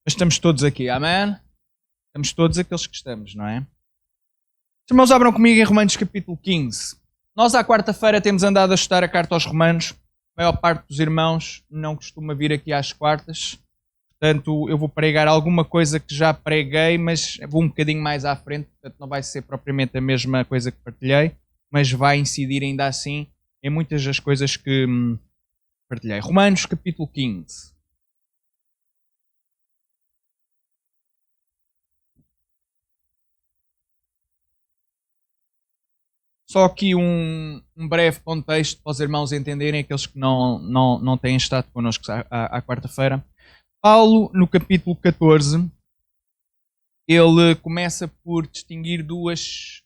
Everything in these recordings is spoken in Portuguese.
Mas estamos todos aqui, amém? Estamos todos aqueles que estamos, não é? Os irmãos, abram comigo em Romanos capítulo 15. Nós à quarta-feira temos andado a estudar a carta aos Romanos. A maior parte dos irmãos não costuma vir aqui às quartas. Portanto, eu vou pregar alguma coisa que já preguei, mas vou um bocadinho mais à frente. Portanto, não vai ser propriamente a mesma coisa que partilhei, mas vai incidir ainda assim em muitas das coisas que partilhei. Romanos capítulo 15. Só aqui um breve contexto para os irmãos entenderem, aqueles que não têm estado connosco à quarta-feira. Paulo, no capítulo 14, ele começa por distinguir duas,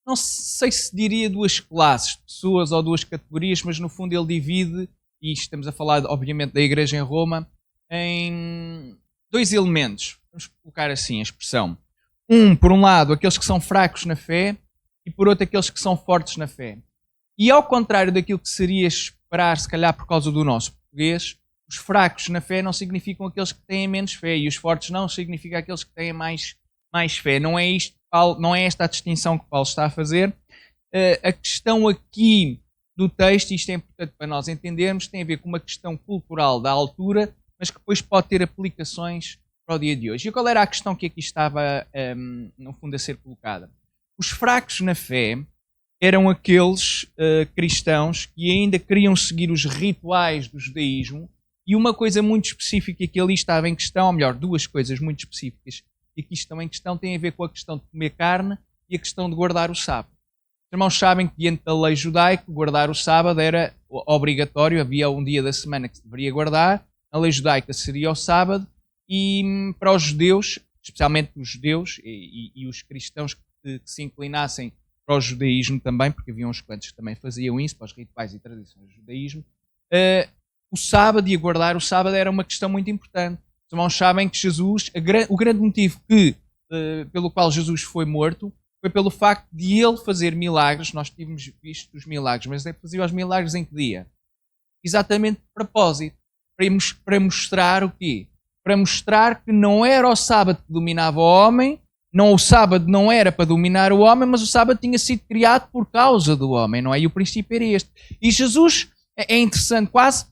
não sei se diria duas classes de pessoas ou duas categorias, mas no fundo ele divide, e estamos a falar obviamente da igreja em Roma, em dois elementos. Vamos colocar assim a expressão. Por um lado, aqueles que são fracos na fé, e por outro aqueles que são fortes na fé. E ao contrário daquilo que seria esperar, se calhar por causa do nosso português, os fracos na fé não significam aqueles que têm menos fé, e os fortes não significam aqueles que têm mais fé. Não é esta a distinção que Paulo está a fazer. A questão aqui do texto, e isto é importante para nós entendermos, tem a ver com uma questão cultural da altura, mas que depois pode ter aplicações para o dia de hoje. E qual era a questão que aqui estava, no fundo, a ser colocada? Os fracos na fé eram aqueles cristãos que ainda queriam seguir os rituais do judaísmo, e uma coisa muito específica que ali estava em questão, ou melhor, duas coisas muito específicas que aqui estão em questão, têm a ver com a questão de comer carne e a questão de guardar o sábado. Os irmãos sabem que diante da lei judaica, guardar o sábado era obrigatório, havia um dia da semana que se deveria guardar, a lei judaica seria o sábado, e para os judeus, especialmente os judeus e os cristãos que se inclinassem para o judaísmo também, porque haviam uns quantos que também faziam isso, para os rituais e tradições do judaísmo, o sábado e a guardar o sábado era uma questão muito importante. Os irmãos sabem que Jesus, o grande motivo pelo qual Jesus foi morto, foi pelo facto de ele fazer milagres. Nós tínhamos visto os milagres, mas ele fazia os milagres em que dia? Exatamente de propósito, para mostrar o quê? Para mostrar que não era o sábado que dominava o homem. Não, o sábado não era para dominar o homem, mas o sábado tinha sido criado por causa do homem, não é? E o princípio era este. E Jesus, é interessante, quase,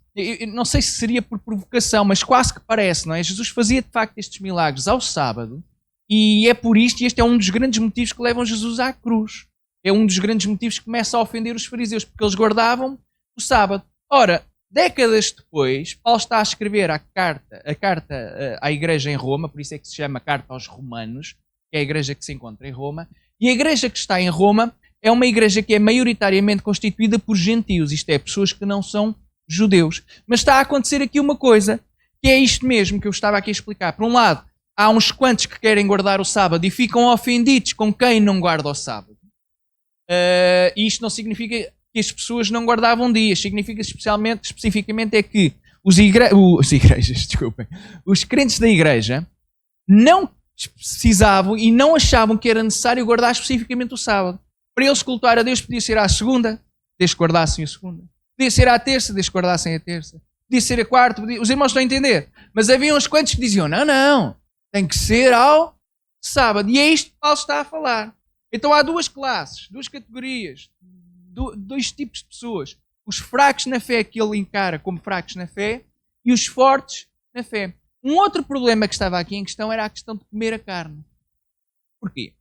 não sei se seria por provocação, mas quase que parece, não é? Jesus fazia de facto estes milagres ao sábado, e é por isto, e este é um dos grandes motivos que levam Jesus à cruz. É um dos grandes motivos que começa a ofender os fariseus, porque eles guardavam o sábado. Ora, décadas depois, Paulo está a escrever a carta à igreja em Roma, por isso é que se chama Carta aos Romanos, que é a igreja que se encontra em Roma, e a igreja que está em Roma é uma igreja que é maioritariamente constituída por gentios, isto é, pessoas que não são judeus. Mas está a acontecer aqui uma coisa, que é isto mesmo que eu estava aqui a explicar. Por um lado, há uns quantos que querem guardar o sábado e ficam ofendidos com quem não guarda o sábado. E isto não significa que as pessoas não guardavam dias, significa especificamente é que os crentes da igreja não precisavam e não achavam que era necessário guardar especificamente o sábado. Para eles cultuar a Deus podia ser à segunda, desde que guardassem a segunda. Podia ser à terça, desde que guardassem a terça. Podia ser a quarta, os irmãos estão a entender. Mas havia uns quantos que diziam, não, tem que ser ao sábado. E é isto que Paulo está a falar. Então há duas classes, duas categorias, dois tipos de pessoas. Os fracos na fé, que ele encara como fracos na fé, e os fortes na fé. Um outro problema que estava aqui em questão era a questão de comer a carne. Porquê?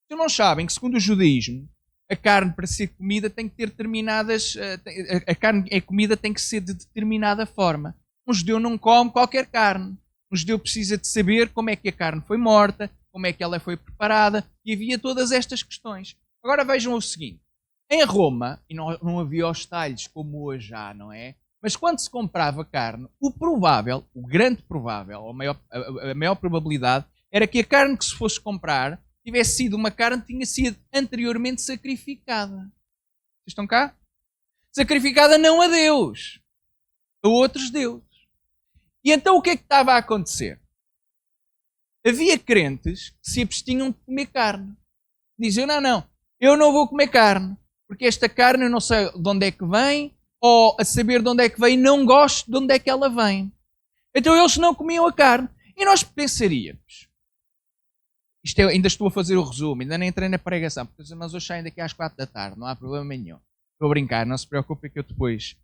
Vocês não sabem que, segundo o judaísmo, a carne para ser comida tem que ter determinadas... A carne é comida tem que ser de determinada forma. Um judeu não come qualquer carne. Um judeu precisa de saber como é que a carne foi morta, como é que ela foi preparada, e havia todas estas questões. Agora vejam o seguinte. Em Roma, e não havia os talhos como hoje há, não é? Mas quando se comprava carne, o grande provável, a maior probabilidade, era que a carne que se fosse comprar tivesse sido uma carne que tinha sido anteriormente sacrificada. Vocês estão cá? Sacrificada não a Deus, a outros deuses. E então o que é que estava a acontecer? Havia crentes que se abstinham de comer carne. Diziam, não, eu não vou comer carne, porque esta carne eu não sei de onde é que vem, ou a saber de onde é que vem, não gosto de onde é que ela vem. Então eles não comiam a carne. E nós pensaríamos, ainda estou a fazer o resumo, ainda nem entrei na pregação, porque nós hoje saem daqui às 4 da tarde, não há problema nenhum. Estou a brincar, não se preocupe que eu depois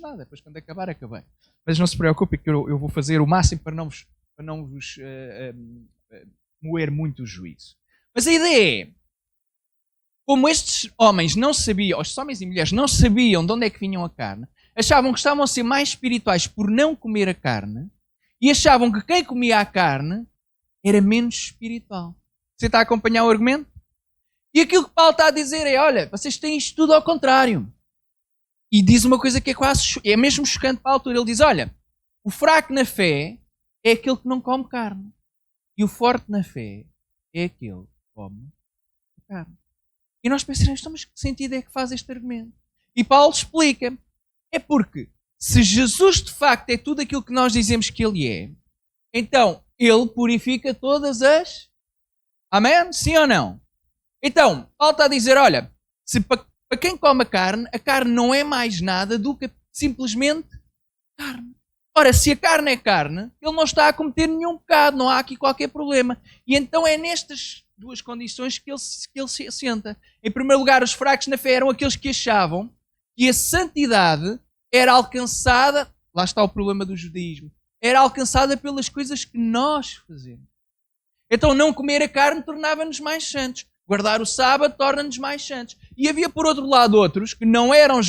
nada, depois quando acabar, acabei. Mas não se preocupe que eu vou fazer o máximo para não vos moer muito o juízo. Mas a ideia é, como estes homens não sabiam, os homens e mulheres não sabiam de onde é que vinham a carne, achavam que estavam a ser mais espirituais por não comer a carne e achavam que quem comia a carne era menos espiritual. Você está a acompanhar o argumento? E aquilo que Paulo está a dizer é, olha, vocês têm isto tudo ao contrário. E diz uma coisa que é mesmo chocante para a altura. Ele diz, olha, o fraco na fé é aquele que não come carne. E o forte na fé é aquele que come carne. E nós pensamos, mas que sentido é que faz este argumento? E Paulo explica. É porque, se Jesus de facto é tudo aquilo que nós dizemos que ele é, então ele purifica todas as... Amém? Sim ou não? Então, Paulo está a dizer, olha, se para quem come a carne não é mais nada do que simplesmente carne. Ora, se a carne é carne, ele não está a cometer nenhum pecado, não há aqui qualquer problema. E então é nestas duas condições que ele se assenta. Em primeiro lugar, os fracos na fé eram aqueles que achavam que a santidade era alcançada, lá está o problema do judaísmo, era alcançada pelas coisas que nós fazemos. Então não comer a carne tornava-nos mais santos. Guardar o sábado torna-nos mais santos. E havia, por outro lado, outros que não eram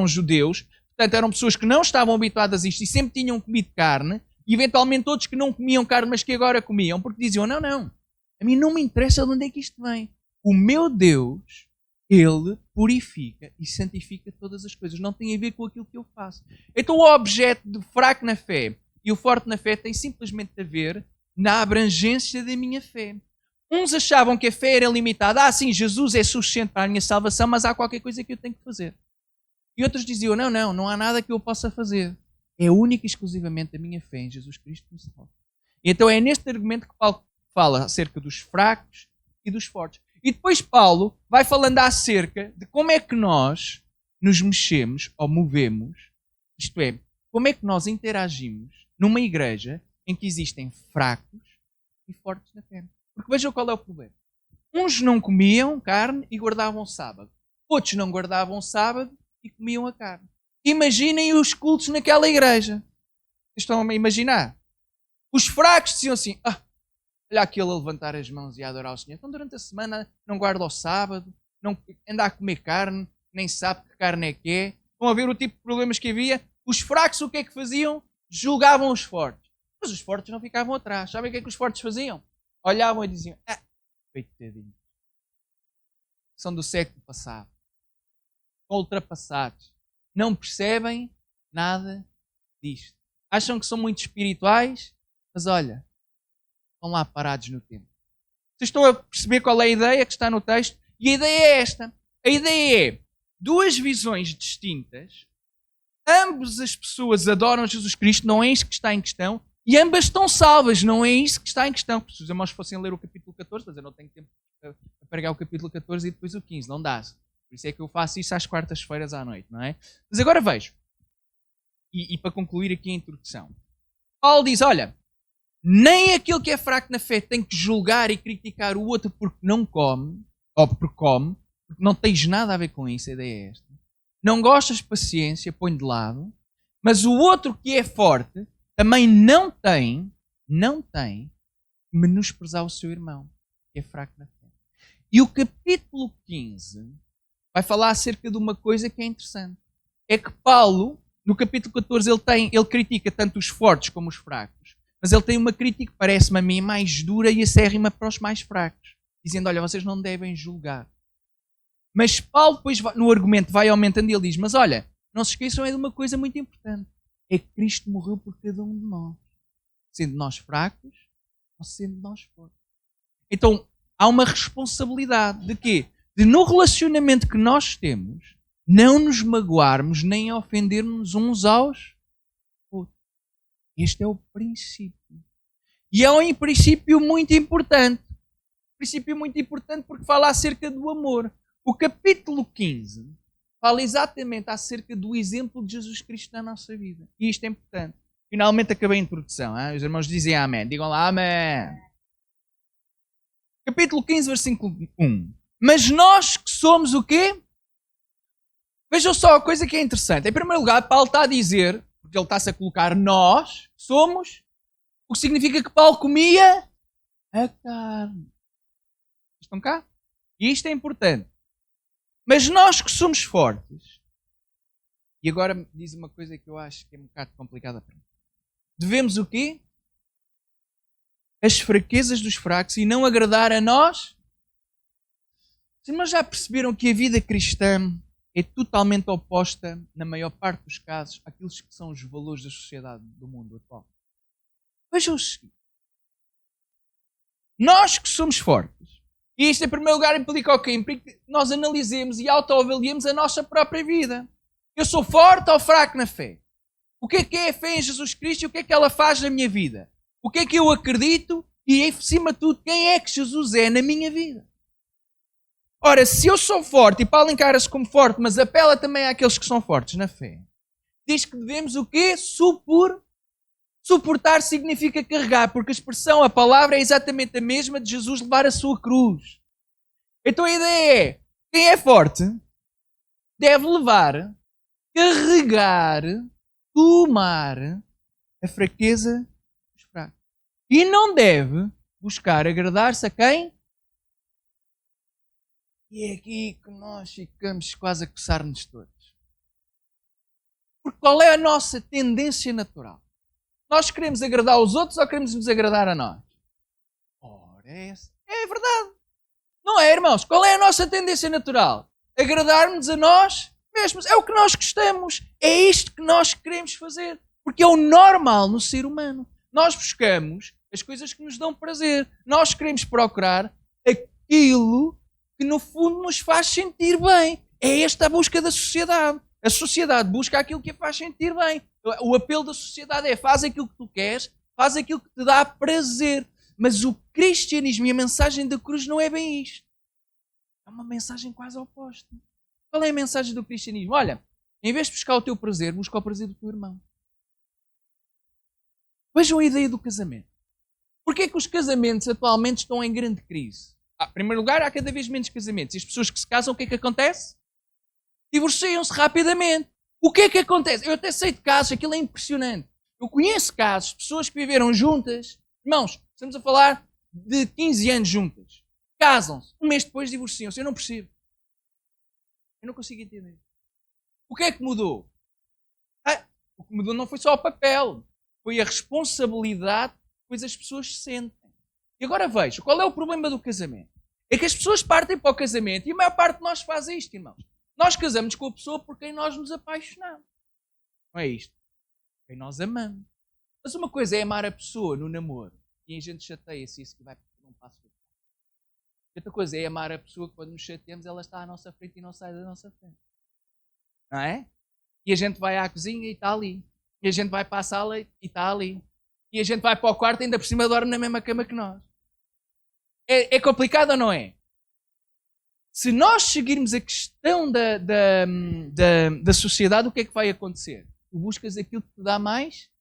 judeus, portanto eram pessoas que não estavam habituadas a isto e sempre tinham comido carne, e eventualmente outros que não comiam carne, mas que agora comiam, porque diziam, não, a mim não me interessa de onde é que isto vem. O meu Deus, Ele purifica e santifica todas as coisas. Não tem a ver com aquilo que eu faço. Então o objeto do fraco na fé e o forte na fé tem simplesmente a ver na abrangência da minha fé. Uns achavam que a fé era limitada. Sim, Jesus é suficiente para a minha salvação, mas há qualquer coisa que eu tenho que fazer. E outros diziam, não há nada que eu possa fazer. É única e exclusivamente a minha fé em Jesus Cristo que me salva. E então é neste argumento que Paulo fala acerca dos fracos e dos fortes. E depois Paulo vai falando acerca de como é que nós nos mexemos ou movemos, isto é, como é que nós interagimos numa igreja em que existem fracos e fortes na fé. Porque vejam qual é o problema. Uns não comiam carne e guardavam o sábado. Outros não guardavam o sábado e comiam a carne. Imaginem os cultos naquela igreja. Vocês estão a imaginar? Os fracos diziam assim, olha aquele a levantar as mãos e a adorar o Senhor. Então durante a semana não guarda o sábado, não anda a comer carne, nem sabe que carne é que é. Estão a ver o tipo de problemas que havia? Os fracos o que é que faziam? Julgavam os fortes. Mas os fortes não ficavam atrás. Sabem o que é que os fortes faziam? Olhavam e diziam, coitadinhos. São do século passado. São ultrapassados. Não percebem nada disto. Acham que são muito espirituais, mas olha, estão lá parados no tempo. Vocês estão a perceber qual é a ideia que está no texto? E a ideia é esta. A ideia é duas visões distintas. Ambas as pessoas adoram Jesus Cristo, não é isso que está em questão. E ambas estão salvas, não é isso que está em questão. Se os irmãos fossem ler o capítulo 14, mas eu não tenho tempo para pregar o capítulo 14 e depois o 15, não dá. Por isso é que eu faço isso às quartas-feiras à noite, não é? Mas agora vejo. E para concluir aqui a introdução. Paulo diz, olha, nem aquele que é fraco na fé tem que julgar e criticar o outro porque não come, ou porque come, porque não tens nada a ver com isso, a ideia é esta. Não gostas de paciência, põe de lado, mas o outro que é forte também não tem menosprezar o seu irmão, que é fraco na fé. E o capítulo 15 vai falar acerca de uma coisa que é interessante. É que Paulo, no capítulo 14, ele critica tanto os fortes como os fracos, mas ele tem uma crítica, parece-me a mim, mais dura e acérrima para os mais fracos, dizendo, olha, vocês não devem julgar. Mas Paulo depois no argumento vai aumentando e ele diz, mas olha, não se esqueçam é de uma coisa muito importante. É que Cristo morreu por cada um de nós. Sendo nós fracos ou sendo nós fortes. Então, há uma responsabilidade de quê? De no relacionamento que nós temos, não nos magoarmos nem ofendermos uns aos outros. Este é o princípio. E é um princípio muito importante. Princípio muito importante porque fala acerca do amor. O capítulo 15 fala exatamente acerca do exemplo de Jesus Cristo na nossa vida. E isto é importante. Finalmente acabei a introdução. Hein? Os irmãos dizem amém. Digam lá amém. Capítulo 15, versículo 1. Mas nós que somos o quê? Vejam só a coisa que é interessante. Em primeiro lugar, Paulo está a dizer, porque ele está-se a colocar nós, somos, o que significa que Paulo comia a carne. Estão cá? E isto é importante. Mas nós que somos fortes, e agora diz uma coisa que eu acho que é um bocado complicada para mim. Devemos o quê? As fraquezas dos fracos e não agradar a nós? Os irmãos já perceberam que a vida cristã é totalmente oposta, na maior parte dos casos, àqueles que são os valores da sociedade do mundo atual? Vejam o seguinte. Nós que somos fortes, e isto em primeiro lugar implica o quê? Implica que nós analisemos e autoavaliemos a nossa própria vida. Eu sou forte ou fraco na fé? O que é a fé em Jesus Cristo e o que é que ela faz na minha vida? O que é que eu acredito e, em cima de tudo, quem é que Jesus é na minha vida? Ora, se eu sou forte, e Paulo encara-se como forte, mas apela também àqueles que são fortes na fé, diz que devemos o quê? Suportar significa carregar, porque a expressão, a palavra é exatamente a mesma de Jesus levar a sua cruz. Então a ideia é, quem é forte deve levar, carregar, tomar a fraqueza dos fracos. E não deve buscar agradar-se a quem? E é aqui que nós ficamos quase a coçar-nos todos. Porque qual é a nossa tendência natural? Nós queremos agradar aos outros ou queremos nos agradar a nós? Ora, é verdade. Não é, irmãos? Qual é a nossa tendência natural? Agradar-nos a nós mesmos. É o que nós gostamos. É isto que nós queremos fazer. Porque é o normal no ser humano. Nós buscamos as coisas que nos dão prazer. Nós queremos procurar aquilo que no fundo nos faz sentir bem. É esta a busca da sociedade. A sociedade busca aquilo que a faz sentir bem. O apelo da sociedade é faz aquilo que tu queres, faz aquilo que te dá prazer. Mas o cristianismo e a mensagem da cruz não é bem isto. É uma mensagem quase oposta. Qual é a mensagem do cristianismo? Olha, em vez de buscar o teu prazer, busca o prazer do teu irmão. Vejam a ideia do casamento. Porquê é que os casamentos atualmente estão em grande crise? Em primeiro lugar, há cada vez menos casamentos. E as pessoas que se casam, o que é que acontece? Divorciam-se rapidamente. O que é que acontece? Eu até sei de casos, aquilo é impressionante. Eu conheço casos de pessoas que viveram juntas. Irmãos, estamos a falar de 15 anos juntas. Casam-se. Um mês depois divorciam-se. Eu não percebo. Eu não consigo entender. O que é que mudou? O que mudou não foi só o papel. Foi a responsabilidade que depois as pessoas sentem. E agora vejo, qual é o problema do casamento? É que as pessoas partem para o casamento e a maior parte de nós faz isto, irmãos. Nós casamos com a pessoa por quem nós nos apaixonamos. Não é isto? Quem nós amamos. Mas uma coisa é amar a pessoa no namoro e a gente chateia-se isso que vai por um passo. Outra coisa é amar a pessoa que quando nos chateamos ela está à nossa frente e não sai da nossa frente. Não é? E a gente vai à cozinha e está ali. E a gente vai para a sala e está ali. E a gente vai para o quarto e ainda por cima dorme na mesma cama que nós. É complicado ou não é? Se nós seguirmos a questão da sociedade, o que é que vai acontecer? Tu buscas aquilo que te dá mais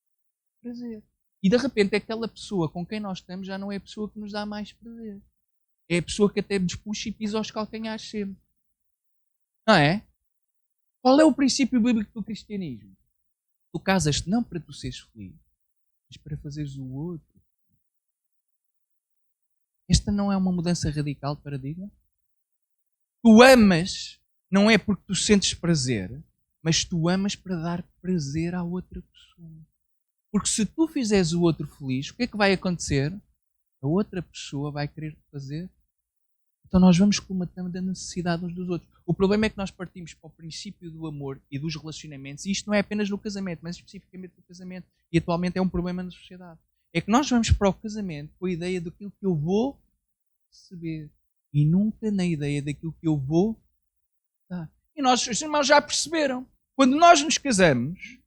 prazer. E de repente aquela pessoa com quem nós estamos já não é a pessoa que nos dá mais prazer. É a pessoa que até nos puxa e pisa aos calcanhares sempre. Não é? Qual é o princípio bíblico do cristianismo? Tu casas-te não para tu seres feliz, mas para fazeres o outro. Esta não é uma mudança radical de paradigma? Tu amas, não é porque tu sentes prazer, mas tu amas para dar prazer à outra pessoa. Porque se tu fizeres o outro feliz, o que é que vai acontecer? A outra pessoa vai querer fazer. Então nós vamos colmatando a necessidade uns dos outros. O problema é que nós partimos para o princípio do amor e dos relacionamentos, e isto não é apenas no casamento, mas especificamente no casamento, e atualmente é um problema na sociedade. É que nós vamos para o casamento com a ideia daquilo que eu vou receber, e nunca na ideia daquilo que eu vou dar. E nós, os irmãos já perceberam, quando nós nos casamos,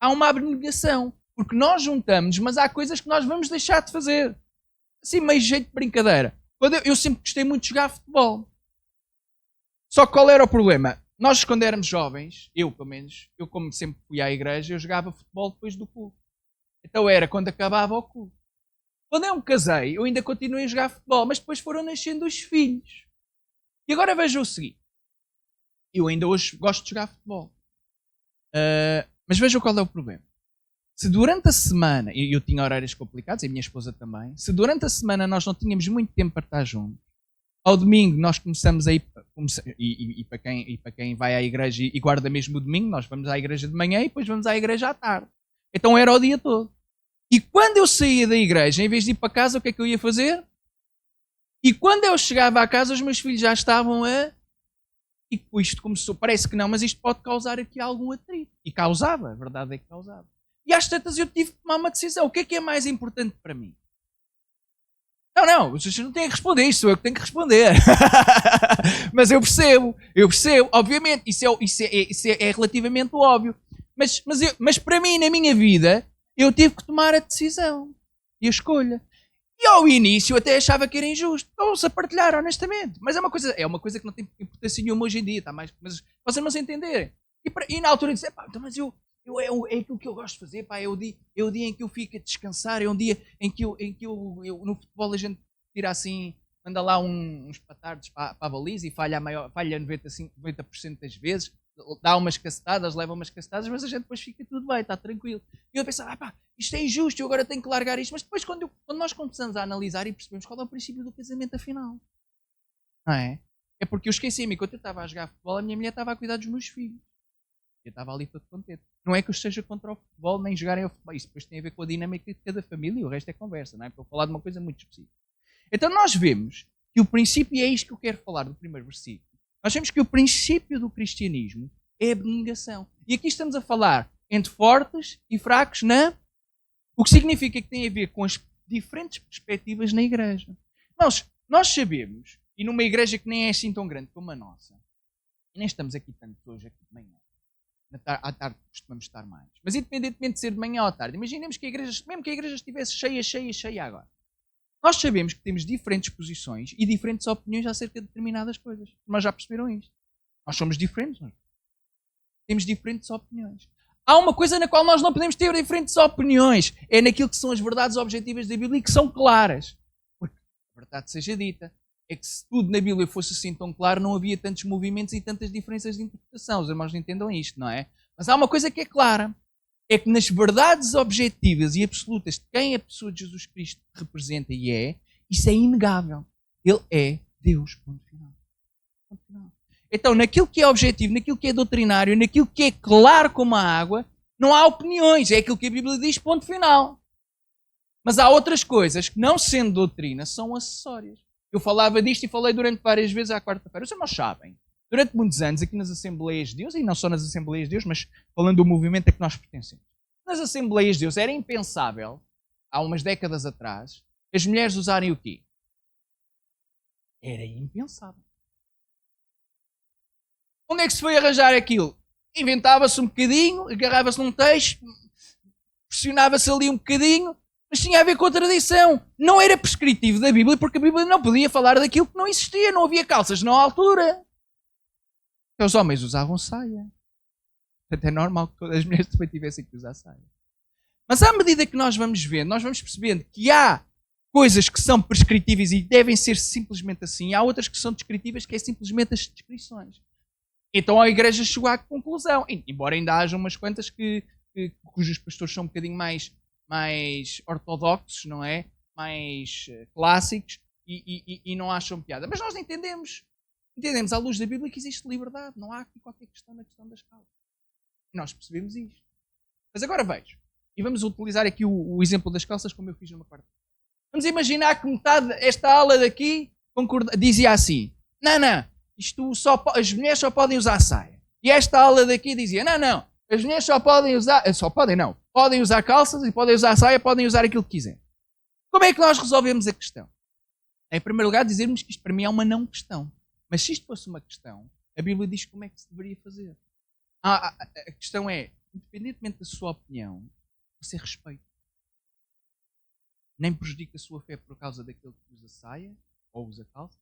há uma abnegação, porque nós juntamos, mas há coisas que nós vamos deixar de fazer. Assim, meio jeito de brincadeira. Eu sempre gostei muito de jogar futebol. Só que qual era o problema? Nós, quando éramos jovens, eu pelo menos, eu como sempre fui à igreja, eu jogava futebol depois do culto. Então era quando acabava o culto. Quando eu me casei, eu ainda continuei a jogar futebol, mas depois foram nascendo os filhos. E agora veja o seguinte. Eu ainda hoje gosto de jogar futebol. Mas veja qual é o problema. Se durante a semana, e eu tinha horários complicados, e a minha esposa também, se durante a semana nós não tínhamos muito tempo para estar juntos, ao domingo nós começamos a ir, e para quem vai à igreja e guarda mesmo o domingo, nós vamos à igreja de manhã e depois vamos à igreja à tarde. Então era o dia todo. E quando eu saía da igreja, em vez de ir para casa, o que é que eu ia fazer? E quando eu chegava à casa, os meus filhos já estavam a... E isto começou, parece que não, mas isto pode causar aqui algum atrito. E causava, a verdade é que causava. E às tantas eu tive que tomar uma decisão. O que é mais importante para mim? Não, vocês não têm que responder isto, sou eu que tenho que responder. Mas eu percebo, obviamente, isso é relativamente óbvio. Mas para mim, na minha vida, eu tive que tomar a decisão e a escolha. E ao início eu até achava que era injusto. Vamos a partilhar, honestamente. Mas é uma coisa que não tem importância nenhuma hoje em dia, tá? Mas vocês não se entenderem. E na altura eu disse, mas é aquilo que eu gosto de fazer, pá, é o dia em que eu fico a descansar, é um dia em que eu no futebol a gente tira assim, manda lá uns patardos para a baliza e falha 90% das vezes, dá umas cacetadas, leva umas cacetadas, mas a gente depois fica tudo bem, está tranquilo. E eu pensava, isto é injusto, eu agora tenho que largar isto. Mas depois quando nós começamos a analisar e percebemos qual é o princípio do casamento afinal. Não é? É porque eu esqueci-me, enquanto eu estava a jogar futebol, a minha mulher estava a cuidar dos meus filhos. Eu estava ali todo contente. Não é que eu esteja contra o futebol, nem jogarem ao futebol. Isso depois tem a ver com a dinâmica de cada família e o resto é conversa, não é? Estou a falar de uma coisa muito específica. Então nós vemos que o princípio, e é isto que eu quero falar do primeiro versículo, nós vemos que o princípio do cristianismo é a abnegação. E aqui estamos a falar entre fortes e fracos o que significa que tem a ver com as diferentes perspectivas na igreja. Nós sabemos, e numa igreja que nem é assim tão grande como a nossa, e nem estamos aqui tanto hoje aqui de manhã, à tarde costumamos estar mais, mas independentemente de ser de manhã ou à tarde, imaginemos que mesmo que a igreja estivesse cheia agora, nós sabemos que temos diferentes posições e diferentes opiniões acerca de determinadas coisas. Mas já perceberam isto? Nós somos diferentes, não é? Temos diferentes opiniões. Há uma coisa na qual nós não podemos ter diferentes opiniões. É naquilo que são as verdades objetivas da Bíblia e que são claras. Porque, a verdade seja dita, é que se tudo na Bíblia fosse assim tão claro, não havia tantos movimentos e tantas diferenças de interpretação. Os irmãos entendam isto, não é? Mas há uma coisa que é clara. É que nas verdades objetivas e absolutas de quem a pessoa de Jesus Cristo representa e é, isso é inegável. Ele é Deus. Ponto final. Ponto final. Então, naquilo que é objetivo, naquilo que é doutrinário, naquilo que é claro como a água, não há opiniões. É aquilo que a Bíblia diz, ponto final. Mas há outras coisas que, não sendo doutrina, são acessórias. Eu falava disto e falei durante várias vezes à quarta-feira. Os irmãos sabem. Durante muitos anos, aqui nas Assembleias de Deus, e não só nas Assembleias de Deus, mas falando do movimento a que nós pertencemos. Nas Assembleias de Deus era impensável, há umas décadas atrás, as mulheres usarem o quê? Era impensável. Onde é que se foi arranjar aquilo? Inventava-se um bocadinho, agarrava-se num texto, pressionava-se ali um bocadinho, mas tinha a ver com a tradição. Não era prescritivo da Bíblia, porque a Bíblia não podia falar daquilo que não existia, não havia calças na altura. Os homens usavam saia. Portanto, é normal que todas as mulheres também tivessem que usar saia. Mas à medida que nós vamos vendo, nós vamos percebendo que há coisas que são prescritíveis e devem ser simplesmente assim, e há outras que são descritivas, que é simplesmente as descrições. Então a igreja chegou à conclusão, embora ainda haja umas quantas cujos pastores são um bocadinho mais ortodoxos, não é? Mais clássicos e não acham piada. Mas nós entendemos à luz da Bíblia que existe liberdade, não há aqui qualquer questão na questão das calças. Nós percebemos isto. Mas agora vejo, e vamos utilizar aqui o exemplo das calças como eu fiz numa parte. Vamos imaginar que metade, esta ala daqui, dizia assim, não, as mulheres só podem usar saia. E esta ala daqui dizia, não, as mulheres podem usar calças e podem usar saia, podem usar aquilo que quiserem. Como é que nós resolvemos a questão? Em primeiro lugar, dizermos que isto para mim é uma não questão. Mas se isto fosse uma questão, a Bíblia diz como é que se deveria fazer. A questão é, independentemente da sua opinião, você respeita. Nem prejudica a sua fé por causa daquele que usa saia ou usa calça.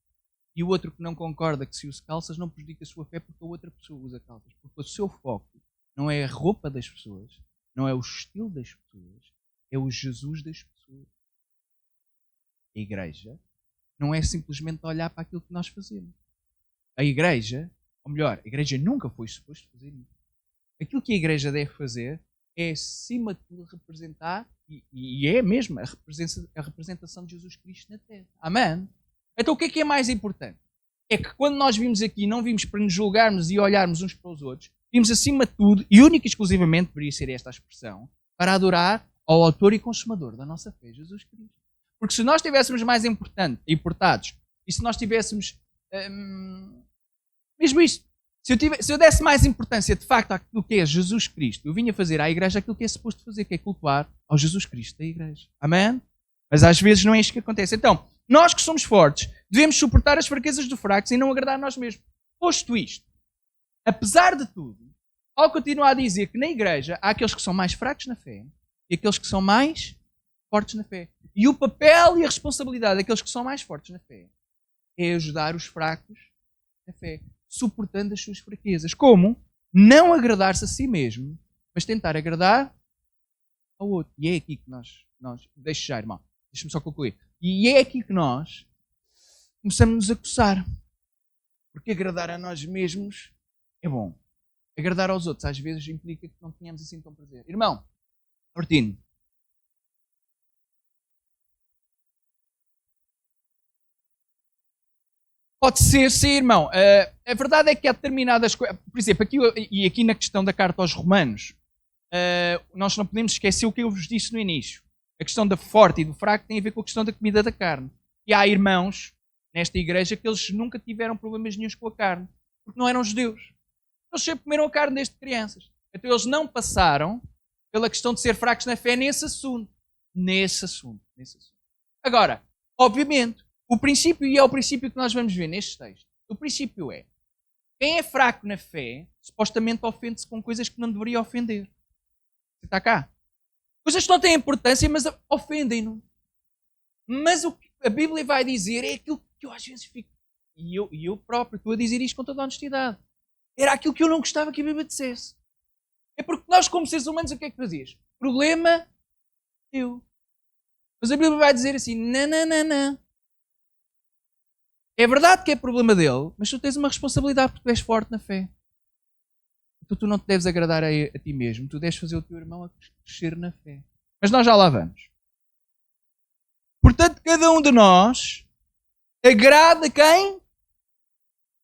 E o outro que não concorda que se usa calças não prejudica a sua fé porque a outra pessoa usa calças. Porque o seu foco não é a roupa das pessoas, não é o estilo das pessoas, é o Jesus das pessoas. A igreja não é simplesmente olhar para aquilo que nós fazemos. A igreja, ou melhor, a igreja nunca foi suposto fazer isso. Aquilo que a igreja deve fazer é, acima de tudo, representar, e é mesmo a representação de Jesus Cristo na Terra. Amém? Então o que é mais importante? É que quando nós vimos aqui, não vimos para nos julgarmos e olharmos uns para os outros, vimos acima de tudo, e única e exclusivamente deveria ser esta a expressão, para adorar ao autor e consumador da nossa fé, Jesus Cristo. Porque se nós estivéssemos mais importados, e se nós tivéssemos mesmo isto, se eu desse mais importância de facto àquilo que é Jesus Cristo, eu vinha fazer à igreja aquilo que é suposto fazer, que é cultuar ao Jesus Cristo da igreja. Amém? Mas às vezes não é isto que acontece. Então, nós que somos fortes, devemos suportar as fraquezas do fracos e não agradar a nós mesmos. Posto isto, apesar de tudo, ao continuar a dizer que na igreja há aqueles que são mais fracos na fé e aqueles que são mais fortes na fé. E o papel e a responsabilidade daqueles que são mais fortes na fé é ajudar os fracos na fé, suportando as suas fraquezas. Como? Não agradar-se a si mesmo, mas tentar agradar ao outro. E é aqui que nós deixa já, irmão, deixa-me só concluir. E é aqui que nós começamos a coçar. Porque agradar a nós mesmos é bom. Agradar aos outros às vezes implica que não tenhamos assim tão prazer. Irmão, Martino, pode ser, sim, irmão. A verdade é que há determinadas coisas. Por exemplo, aqui na questão da carta aos Romanos, nós não podemos esquecer o que eu vos disse no início. A questão da forte e do fraco tem a ver com a questão da comida da carne. E há irmãos nesta igreja que eles nunca tiveram problemas nenhums com a carne, porque não eram judeus. Eles sempre comeram a carne desde crianças. Então eles não passaram pela questão de ser fracos na fé nesse assunto. Nesse assunto. Agora, obviamente, o princípio, e é o princípio que nós vamos ver neste texto, o princípio é, quem é fraco na fé, supostamente ofende-se com coisas que não deveria ofender. Você está cá? Coisas que não têm importância, mas ofendem-no. Mas o que a Bíblia vai dizer é aquilo que eu às vezes fico, e eu próprio estou a dizer isto com toda a honestidade, era aquilo que eu não gostava que a Bíblia dissesse. É porque nós, como seres humanos, o que é que fazias? Problema eu. Mas a Bíblia vai dizer assim, não. É verdade que é problema dele, mas tu tens uma responsabilidade porque tu és forte na fé. Então tu não te deves agradar a ti mesmo, tu deves fazer o teu irmão a crescer na fé. Mas nós já lá vamos. Portanto, cada um de nós agrada quem?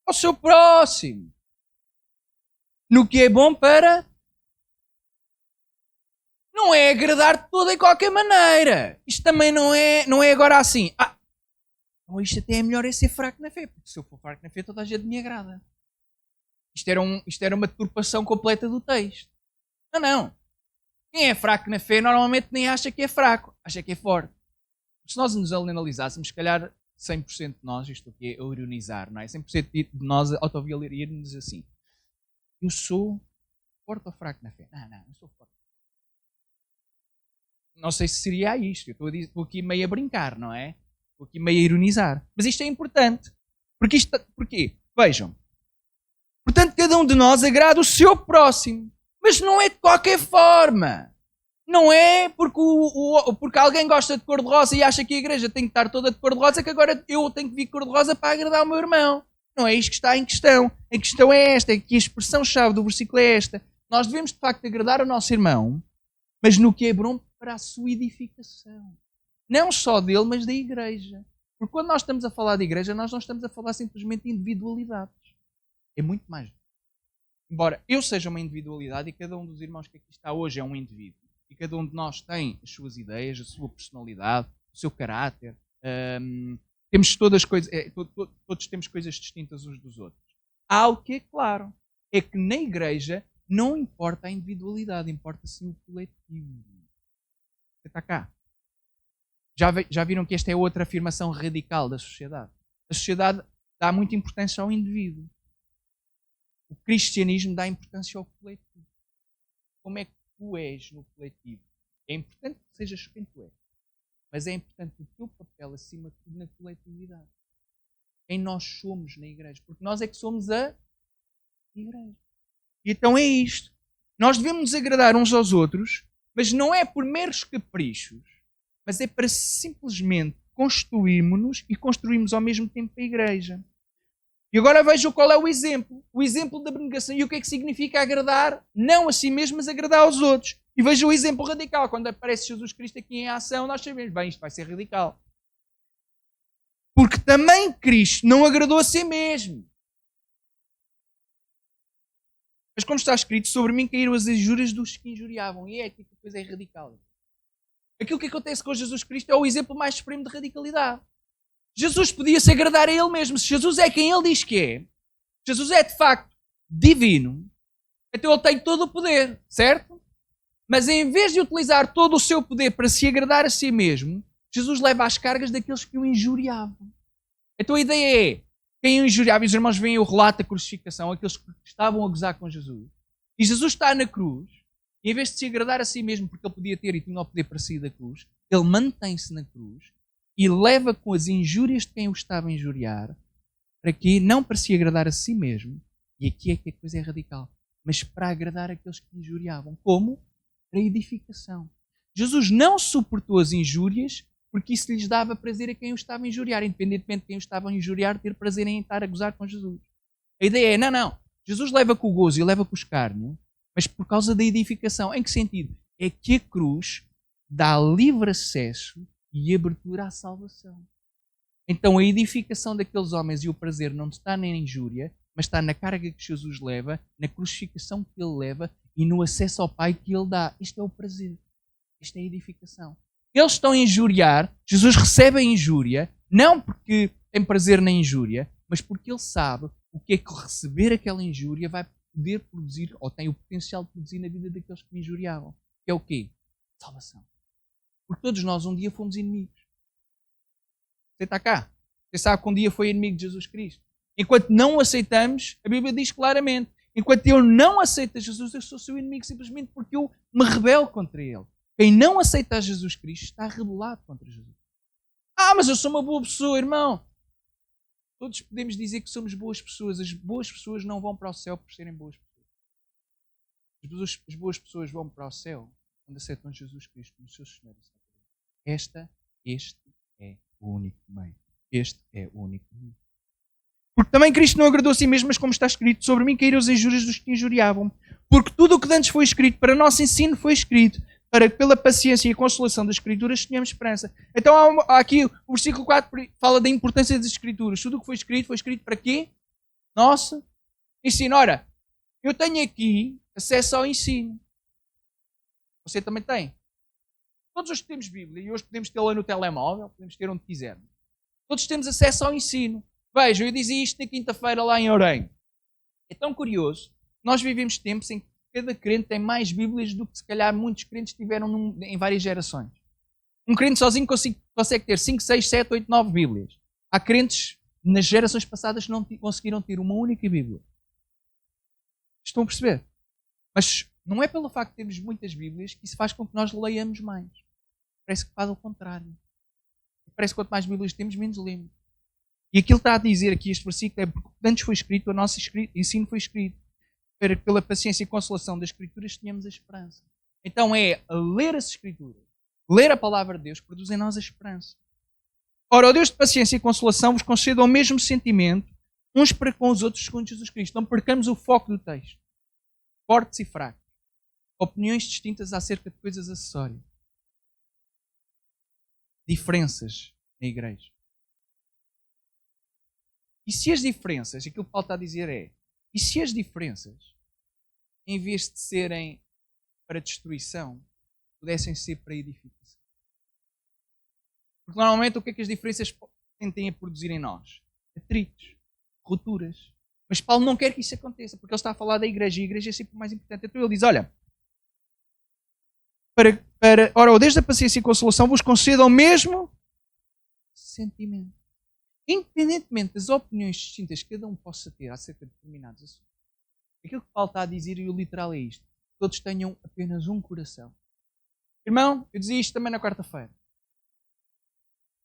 Ao seu próximo. No que é bom para... Não é agradar de toda e qualquer maneira. Isto também não é agora assim. Então isto até é melhor é ser fraco na fé, porque se eu for fraco na fé toda a gente me agrada. Isto era uma deturpação completa do texto. Não. Quem é fraco na fé normalmente nem acha que é fraco, acha que é forte. Se nós nos analisássemos, se calhar 100% de nós, isto aqui é ironizar, não é? 100% de nós autoavaliaríamos assim. Eu sou forte ou fraco na fé? Não, eu sou forte. Não sei se seria isto. Eu estou aqui meio a brincar, não é? Estou aqui meio a ironizar. Mas isto é importante. Porquê? Vejam. Portanto, cada um de nós agrada o seu próximo. Mas não é de qualquer forma. Não é porque alguém gosta de cor-de-rosa e acha que a igreja tem que estar toda de cor-de-rosa que agora eu tenho que vir cor-de-rosa para agradar o meu irmão. Não é isto que está em questão. A questão é esta, é que a expressão-chave do versículo é esta. Nós devemos, de facto, agradar o nosso irmão, mas no que é bom para a sua edificação. Não só dele, mas da igreja. Porque quando nós estamos a falar de igreja, nós não estamos a falar simplesmente de individualidades. É muito mais. Embora eu seja uma individualidade e cada um dos irmãos que aqui está hoje é um indivíduo. E cada um de nós tem as suas ideias, a sua personalidade, o seu caráter. Temos todas coisas, todos temos coisas distintas uns dos outros. Há algo que é claro, é que na igreja não importa a individualidade, importa sim o coletivo. Você está cá. Já viram que esta é outra afirmação radical da sociedade? A sociedade dá muita importância ao indivíduo. O cristianismo dá importância ao coletivo. Como é que tu és no coletivo? É importante que sejas quem tu és. Mas é importante o teu papel acima de tudo na coletividade. Quem nós somos na igreja. Porque nós é que somos a igreja. E então é isto. Nós devemos nos agradar uns aos outros, Mas não é por meros caprichos, mas é para simplesmente construirmos-nos e construirmos ao mesmo tempo a igreja. E agora vejam qual é o exemplo. O exemplo da abnegação. E o que é que significa agradar, não a si mesmo, mas agradar aos outros. E vejam o exemplo radical. Quando aparece Jesus Cristo aqui em ação, nós sabemos, bem, isto vai ser radical. Porque também Cristo não agradou a si mesmo. Mas como está escrito, sobre mim caíram as injúrias dos que injuriavam. E é aqui que a coisa é radical. Aquilo que acontece com Jesus Cristo é o exemplo mais supremo de radicalidade. Jesus podia se agradar a Ele mesmo. Se Jesus é quem Ele diz que é, Jesus é de facto divino, então Ele tem todo o poder, certo? Mas em vez de utilizar todo o seu poder para se agradar a si mesmo, Jesus leva as cargas daqueles que o injuriavam. Então a ideia é, quem o injuriava, e os irmãos veem o relato da crucificação, aqueles que estavam a gozar com Jesus, e Jesus está na cruz, e em vez de se agradar a si mesmo, porque Ele podia ter e tinha o poder para sair da cruz, Ele mantém-se na cruz, e leva com as injúrias de quem o estava a injuriar, para quê? Não para se agradar a si mesmo, e aqui é que a coisa é radical, mas para agradar aqueles que injuriavam. Como? Para edificação. Jesus não suportou as injúrias, porque isso lhes dava prazer a quem o estava a injuriar, independentemente de quem o estava a injuriar, ter prazer em estar a gozar com Jesus. A ideia é, não, Jesus leva com o gozo e leva com o escárnio, mas por causa da edificação. Em que sentido? É que a cruz dá livre acesso e abertura à salvação. Então a edificação daqueles homens e o prazer não está na injúria, mas está na carga que Jesus leva, na crucificação que Ele leva e no acesso ao Pai que Ele dá. Isto é o prazer. Isto é a edificação. Eles estão a injuriar, Jesus recebe a injúria, não porque tem prazer na injúria, mas porque Ele sabe o que é que receber aquela injúria vai poder produzir, ou tem o potencial de produzir na vida daqueles que o injuriavam. Que é o quê? Salvação. Porque todos nós um dia fomos inimigos. Você está cá. Você sabe que um dia foi inimigo de Jesus Cristo. Enquanto não o aceitamos, a Bíblia diz claramente, enquanto eu não aceito Jesus, eu sou seu inimigo simplesmente porque eu me rebelo contra Ele. Quem não aceita Jesus Cristo está rebelado contra Jesus. Mas eu sou uma boa pessoa, irmão. Todos podemos dizer que somos boas pessoas. As boas pessoas não vão para o céu por serem boas pessoas. As boas pessoas vão para o céu quando aceitam Jesus Cristo como seu Senhor e Salvador. Este é o único meio. Este é o único meio. Porque também Cristo não agradou a si mesmo, mas como está escrito, sobre mim caíram as injúrias dos que injuriavam. Porque tudo o que antes foi escrito para nosso ensino foi escrito, para que pela paciência e a consolação das Escrituras tenhamos esperança. Então há aqui o versículo 4 fala da importância das Escrituras. Tudo o que foi escrito para quê? Nosso ensino. Ora, eu tenho aqui acesso ao ensino. Você também tem. Todos hoje temos Bíblia e hoje podemos tê-la no telemóvel, podemos ter onde quisermos. Todos temos acesso ao ensino. Vejam, eu dizia isto na quinta-feira lá em Orem. É tão curioso. Nós vivemos tempos em que cada crente tem mais Bíblias do que se calhar muitos crentes tiveram em várias gerações. Um crente sozinho consegue ter 5, 6, 7, 8, 9 Bíblias. Há crentes nas gerações passadas que não conseguiram ter uma única Bíblia. Estão a perceber? Mas não é pelo facto de termos muitas Bíblias que isso faz com que nós leiamos mais. Parece que faz o contrário. Parece que quanto mais Bíblias temos, menos lemos. E aquilo está a dizer aqui, este versículo, é porque antes foi escrito, o nosso ensino foi escrito, para que pela paciência e consolação das Escrituras tenhamos a esperança. Então é ler as Escrituras, ler a palavra de Deus, que produz em nós a esperança. Ora, o Deus de paciência e consolação vos conceda o mesmo sentimento, uns para com os outros, segundo Jesus Cristo. Não percamos o foco do texto. Fortes e fracos. Opiniões distintas acerca de coisas acessórias. Diferenças na igreja. E se as diferenças, aquilo que Paulo está a dizer é, e se as diferenças, em vez de serem para destruição, pudessem ser para edificação? Porque normalmente o que é que as diferenças tendem a produzir em nós? Atritos, rupturas. Mas Paulo não quer que isso aconteça, porque ele está a falar da igreja, e a igreja é sempre o mais importante. Então ele diz, olha, ora, o Deus da paciência e consolação vos conceda o mesmo sentimento. Independentemente das opiniões distintas que cada um possa ter acerca de determinados assuntos, aquilo que Paulo está a dizer, e o literal é isto, todos tenham apenas um coração. Irmão, eu dizia isto também na quarta-feira.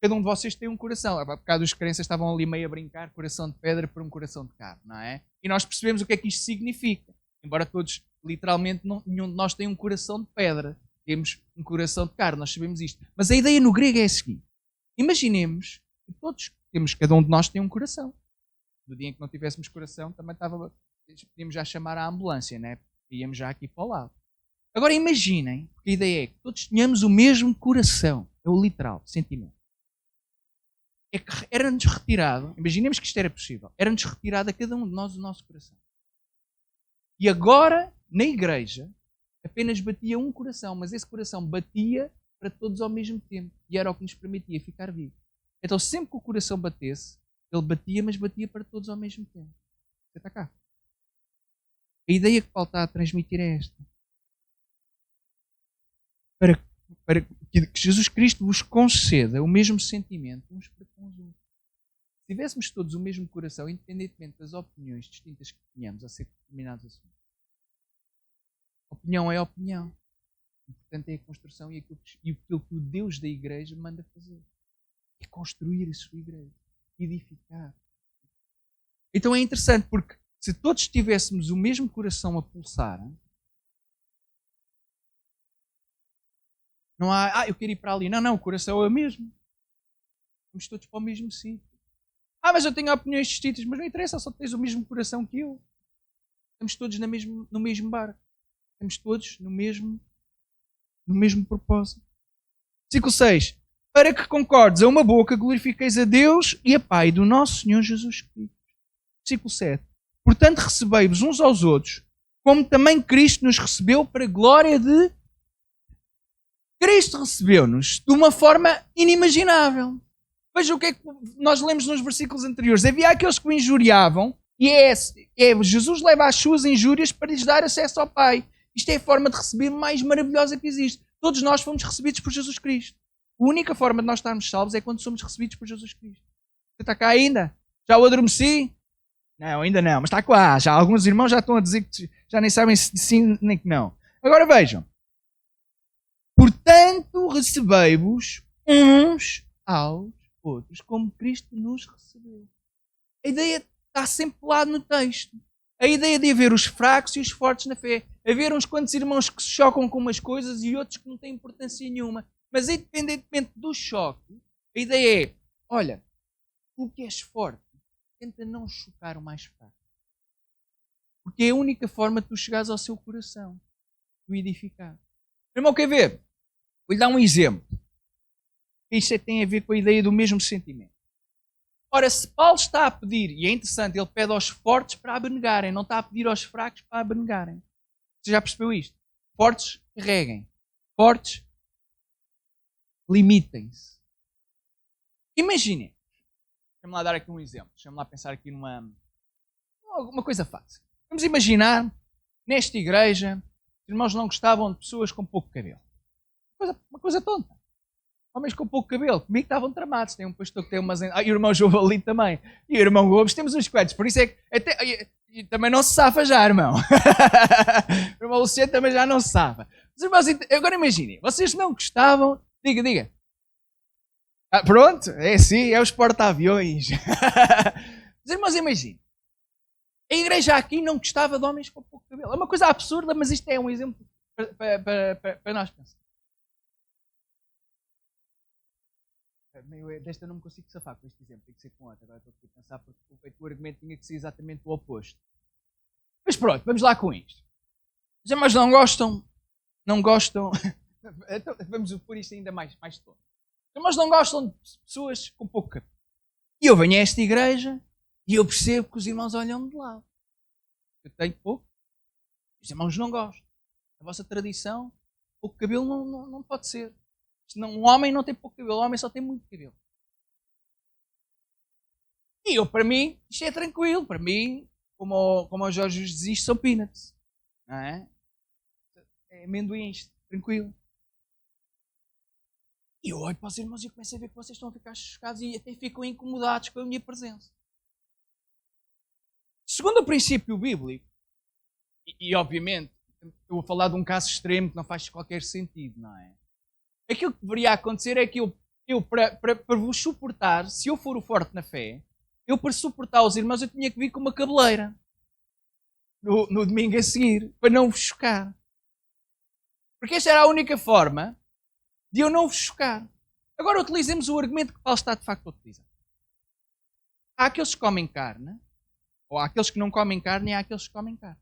Cada um de vocês tem um coração. Há bocado os crianças estavam ali meio a brincar, coração de pedra por um coração de carne, não é? E nós percebemos o que é que isto significa. Embora todos, literalmente, nenhum de nós tenha um coração de pedra. temos um coração de carne, nós sabemos isto. Mas a ideia no grego é a seguinte. Imaginemos que cada um de nós tem um coração. No dia em que não tivéssemos coração, também podíamos já chamar a ambulância, né? Íamos já aqui para o lado. Agora imaginem, porque a ideia é que todos tenhamos o mesmo coração. É o literal, sentimento. É que era-nos retirado, imaginemos que isto era possível, era-nos retirado a cada um de nós o nosso coração. E agora, na igreja, apenas batia um coração, mas esse coração batia para todos ao mesmo tempo. E era o que nos permitia ficar vivos. Então sempre que o coração batesse, ele batia, mas batia para todos ao mesmo tempo. Você está cá? A ideia que Paulo está a transmitir é esta. Para que Jesus Cristo vos conceda o mesmo sentimento uns para com os outros. Se tivéssemos todos o mesmo coração, independentemente das opiniões distintas que tenhamos acerca de determinados assuntos. Opinião é opinião. O importante é a construção e aquilo que o Deus da igreja manda fazer. É construir a sua igreja. Edificar. Então é interessante porque se todos tivéssemos o mesmo coração a pulsar, não há, eu quero ir para ali. Não, o coração é o mesmo. Vamos todos para o mesmo sítio. Mas eu tenho opiniões distintas, mas não interessa, só tens o mesmo coração que eu. Estamos todos no mesmo barco. Estamos todos no mesmo propósito. Versículo 6. Para que concordes a uma boca, glorifiqueis a Deus e a Pai do nosso Senhor Jesus Cristo. Versículo 7. Portanto, recebei-vos uns aos outros, como também Cristo nos recebeu para a glória de... Cristo recebeu-nos de uma forma inimaginável. Veja o que é que nós lemos nos versículos anteriores. Havia aqueles que o injuriavam e Jesus leva as suas injúrias para lhes dar acesso ao Pai. Isto é a forma de receber mais maravilhosa que existe. Todos nós fomos recebidos por Jesus Cristo. A única forma de nós estarmos salvos é quando somos recebidos por Jesus Cristo. Você está cá ainda? Já o adormeci? Não, ainda não, mas está cá. Já alguns irmãos já estão a dizer que já nem sabem se sim nem que não. Agora vejam. Portanto, recebei-vos uns aos outros, como Cristo nos recebeu. A ideia está sempre lá no texto. A ideia de haver os fracos e os fortes na fé. Haver uns quantos irmãos que se chocam com umas coisas e outros que não têm importância nenhuma. Mas independentemente do choque, a ideia é, olha, tu que és forte, tenta não chocar o mais fraco. Porque é a única forma de tu chegares ao seu coração. De o edificar. Irmão, quer ver? Vou-lhe dar um exemplo. Isto tem a ver com a ideia do mesmo sentimento. Ora, se Paulo está a pedir, e é interessante, ele pede aos fortes para abnegarem, não está a pedir aos fracos para abnegarem. Você já percebeu isto? Fortes, carreguem. Fortes, limitem-se. Imaginem. Deixa-me lá dar aqui um exemplo. Deixa-me lá pensar aqui numa coisa fácil. Vamos imaginar, nesta igreja, os irmãos não gostavam de pessoas com pouco cabelo. Uma coisa tonta. Homens com pouco cabelo, comigo estavam tramados. Tem um pastor que tem umas... e o irmão João ali também. E o irmão Gomes, temos uns quantos. Por isso é que... e também não se safa já, irmão. O irmão Luciano também já não se safa. Os irmãos, agora imaginem. Vocês não gostavam... Diga. Pronto, é assim, é os porta-aviões. Os irmãos, imaginem. A igreja aqui não gostava de homens com pouco cabelo. É uma coisa absurda, mas isto é um exemplo para nós pensar. Desta não me consigo safar com este exemplo, tem que ser com outro. Agora estou aqui a pensar porque o argumento tinha que ser exatamente o oposto. Mas pronto, vamos lá com isto. Os irmãos não gostam. Então, vamos pôr isto ainda mais todo. Os irmãos não gostam de pessoas com pouco cabelo. E eu venho a esta igreja e eu percebo que os irmãos olham de lado. Eu tenho pouco. Os irmãos não gostam. A vossa tradição, pouco cabelo não pode ser. Senão, um homem não tem pouco cabelo, um homem só tem muito cabelo. E eu, para mim, isto é tranquilo. Para mim, como o Jorge dizia, isto são peanuts. Não é? É amendoins, tranquilo. E eu olho para os irmãos e começo a ver que vocês estão a ficar chocados e até ficam incomodados com a minha presença. Segundo o princípio bíblico, e obviamente, eu vou falar de um caso extremo que não faz qualquer sentido, não é? Aquilo que deveria acontecer é que eu para vos suportar, se eu for o forte na fé, eu para suportar os irmãos eu tinha que vir com uma cabeleira no domingo a seguir, para não vos chocar. Porque esta era a única forma de eu não vos chocar. Agora utilizemos o argumento que Paulo está de facto a utilizar. Há aqueles que comem carne, ou há aqueles que não comem carne e há aqueles que comem carne.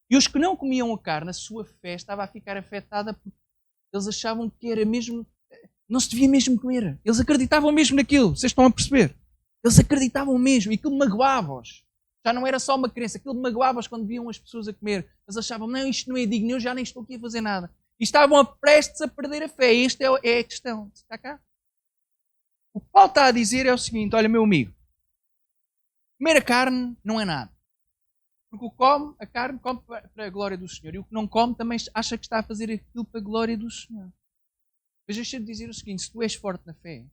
E os que não comiam a carne, a sua fé estava a ficar afetada porque eles achavam que era mesmo... Não se devia mesmo comer. Eles acreditavam mesmo naquilo. Vocês estão a perceber? Eles acreditavam mesmo e aquilo magoava-os. Já não era só uma crença. Aquilo magoava-os quando viam as pessoas a comer. Eles achavam, não, isto não é digno, eu já nem estou aqui a fazer nada. E estavam prestes a perder a fé. Esta é a questão. Está cá? O que Paulo está a dizer é o seguinte, olha, meu amigo. Comer a carne não é nada. Porque o que come, a carne come para a glória do Senhor. E o que não come também acha que está a fazer aquilo para a glória do Senhor. Mas deixa-te dizer o seguinte, se tu és forte na fé,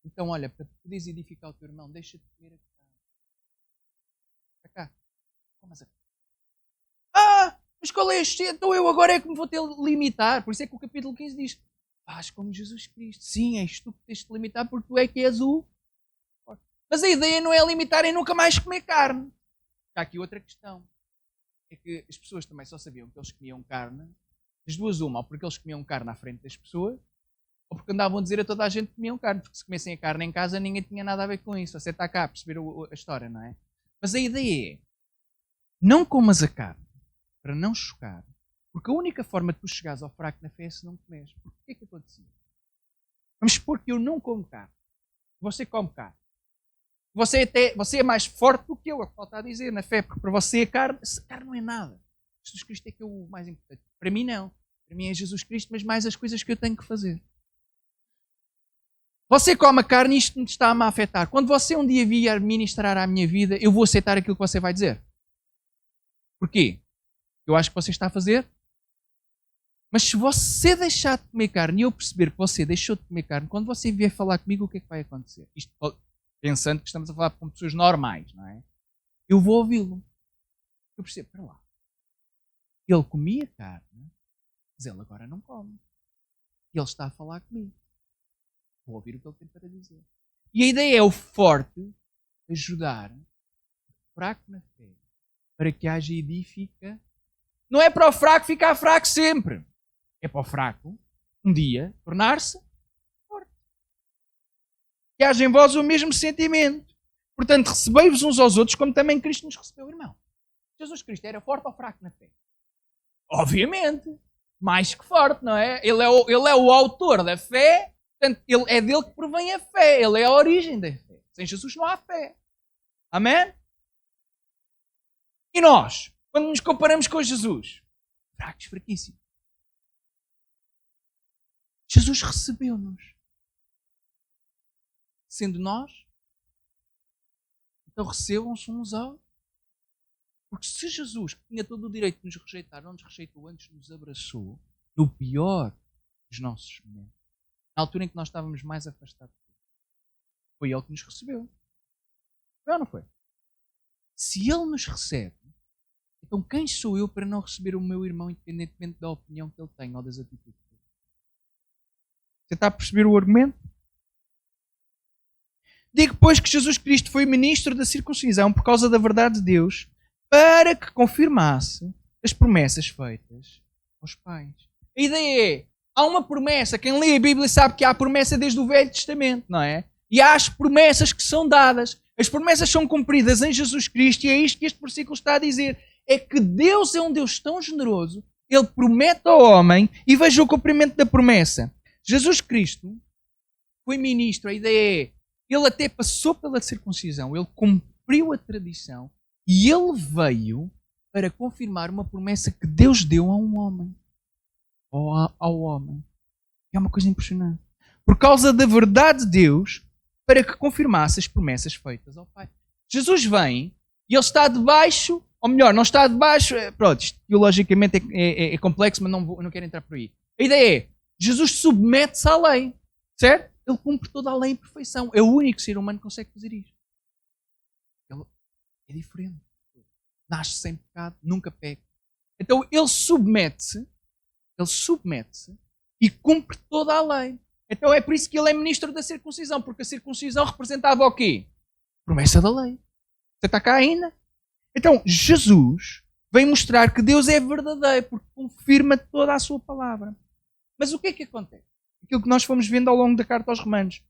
então olha, para poderes edificar o teu irmão, deixa-te comer a carne. Está cá. Comas a carne. Mas qual é este? Então eu agora é que me vou ter de limitar. Por isso é que o capítulo 15 diz, faz como Jesus Cristo. Sim, és tu que tens de limitar porque tu é que és o... Mas a ideia não é limitar em nunca mais comer carne. Há aqui outra questão. É que as pessoas também só sabiam que eles comiam carne. Das duas uma, ou porque eles comiam carne à frente das pessoas, ou porque andavam a dizer a toda a gente que comiam carne. Porque se comessem a carne em casa, ninguém tinha nada a ver com isso. Você está cá a perceber a história, não é? Mas a ideia é, não comas a carne para não chocar. Porque a única forma de tu chegares ao fraco na fé é se não comeres. Porque o que é que acontecia? Vamos supor que eu não como carne. Você come carne. Você é mais forte do que eu, é o que falta a dizer, na fé, porque para você a carne não é nada. Jesus Cristo é que é o mais importante. Para mim não. Para mim é Jesus Cristo, mas mais as coisas que eu tenho que fazer. Você come a carne e isto me está a me afetar. Quando você um dia vier ministrar à minha vida, eu vou aceitar aquilo que você vai dizer. Porquê? Eu acho que você está a fazer. Mas se você deixar de comer carne e eu perceber que você deixou de comer carne, quando você vier falar comigo, o que é que vai acontecer? Isto pensando que estamos a falar com pessoas normais, não é? Eu vou ouvi-lo. Eu percebo, para lá. Ele comia carne, mas ele agora não come. E ele está a falar comigo. Vou ouvir o que ele tem para dizer. E a ideia é o forte ajudar o fraco na fé para que haja edifica. Não é para o fraco ficar fraco sempre. É para o fraco, um dia, tornar-se que haja em vós o mesmo sentimento. Portanto, recebei-vos uns aos outros como também Cristo nos recebeu, irmão. Jesus Cristo era forte ou fraco na fé? Obviamente. Mais que forte, não é? Ele é o autor da fé, portanto, é dele que provém a fé. Ele é a origem da fé. Sem Jesus não há fé. Amém? E nós, quando nos comparamos com Jesus? Fracos, fraquíssimos. Jesus recebeu-nos. Sendo nós, então recebam-se uns aos. Porque se Jesus, que tinha todo o direito de nos rejeitar, não nos rejeitou antes, nos abraçou, no pior dos nossos momentos, na altura em que nós estávamos mais afastados, foi Ele que nos recebeu. Foi ou não foi? Se Ele nos recebe, então quem sou eu para não receber o meu irmão, independentemente da opinião que ele tem ou das atitudes dele? Você está a perceber o argumento? Digo, pois, que Jesus Cristo foi ministro da circuncisão por causa da verdade de Deus, para que confirmasse as promessas feitas aos pais. A ideia é, há uma promessa, quem lê a Bíblia sabe que há promessa desde o Velho Testamento, não é? E há as promessas que são dadas. As promessas são cumpridas em Jesus Cristo e é isto que este versículo está a dizer. É que Deus é um Deus tão generoso, Ele promete ao homem e veja o cumprimento da promessa. Jesus Cristo foi ministro, a ideia é, Ele até passou pela circuncisão, Ele cumpriu a tradição e Ele veio para confirmar uma promessa que Deus deu a um homem. Ou ao homem. É uma coisa impressionante. Por causa da verdade de Deus, para que confirmasse as promessas feitas ao Pai. Jesus vem e Ele está debaixo, ou melhor, não está debaixo, pronto, isto teologicamente é complexo, mas não quero entrar por aí. A ideia é, Jesus submete-se à lei, certo? Ele cumpre toda a lei em perfeição. É o único ser humano que consegue fazer isto. Ele é diferente. Nasce sem pecado, nunca peca. Então ele submete-se e cumpre toda a lei. Então é por isso que ele é ministro da circuncisão, porque a circuncisão representava o quê? Promessa da lei. Você está cá ainda? Então Jesus vem mostrar que Deus é verdadeiro, porque confirma toda a sua palavra. Mas o que é que acontece? Aquilo que nós fomos vendo ao longo da carta aos Romanos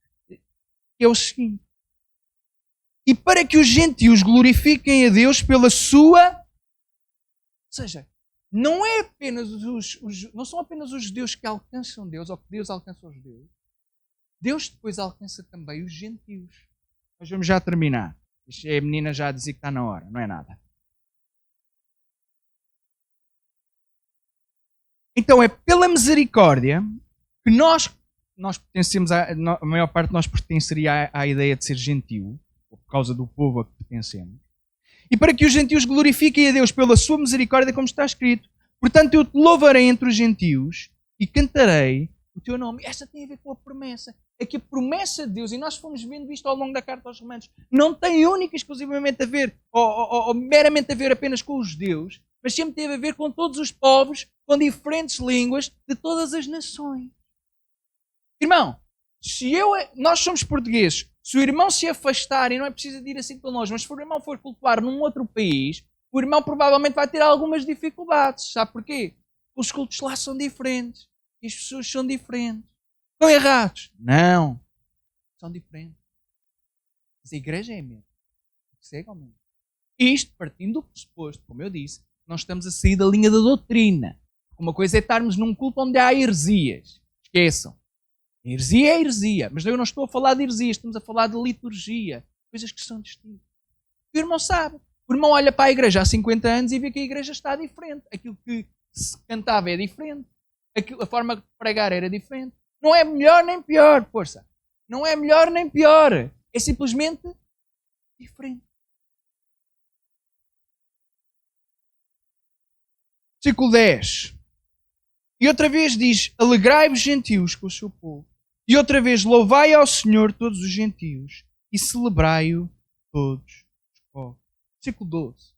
é o seguinte: e para que os gentios glorifiquem a Deus pela sua... Ou seja, não é apenas não são apenas os judeus que alcançam Deus, ou que Deus alcança os judeus. Deus depois alcança também os gentios. Nós vamos já terminar. É a menina já a dizer que está na hora, não é nada. Então é pela misericórdia que nós pertencemos, a maior parte de nós pertenceria à ideia de ser gentio, por causa do povo a que pertencemos. E para que os gentios glorifiquem a Deus pela sua misericórdia, como está escrito: portanto eu te louvarei entre os gentios e cantarei o teu nome. Esta tem a ver com a promessa. É que a promessa de Deus, e nós fomos vendo isto ao longo da carta aos Romanos, não tem única e exclusivamente a ver, ou meramente a ver apenas com os judeus, mas sempre teve a ver com todos os povos, com diferentes línguas de todas as nações. Irmão, nós somos portugueses, se o irmão se afastar, e não é preciso ir assim tão longe, mas se o irmão for cultuar num outro país, o irmão provavelmente vai ter algumas dificuldades. Sabe porquê? Os cultos lá são diferentes. E as pessoas são diferentes. Estão errados? Não. São diferentes. Mas a igreja é a mesma. Segue ao mesmo. Isto partindo do pressuposto, como eu disse, nós estamos a sair da linha da doutrina. Uma coisa é estarmos num culto onde há heresias. Esqueçam. Heresia é heresia. Mas eu não estou a falar de heresia. Estamos a falar de liturgia. Coisas que são distintas. O irmão sabe. O irmão olha para a igreja há 50 anos e vê que a igreja está diferente. Aquilo que se cantava é diferente. A forma de pregar era diferente. Não é melhor nem pior, força. Não é melhor nem pior. É simplesmente diferente. Versículo 10. E outra vez diz: alegrai-vos, gentios, com o seu povo. E outra vez, louvai ao Senhor todos os gentios e celebrai-o todos os povos. Versículo 12.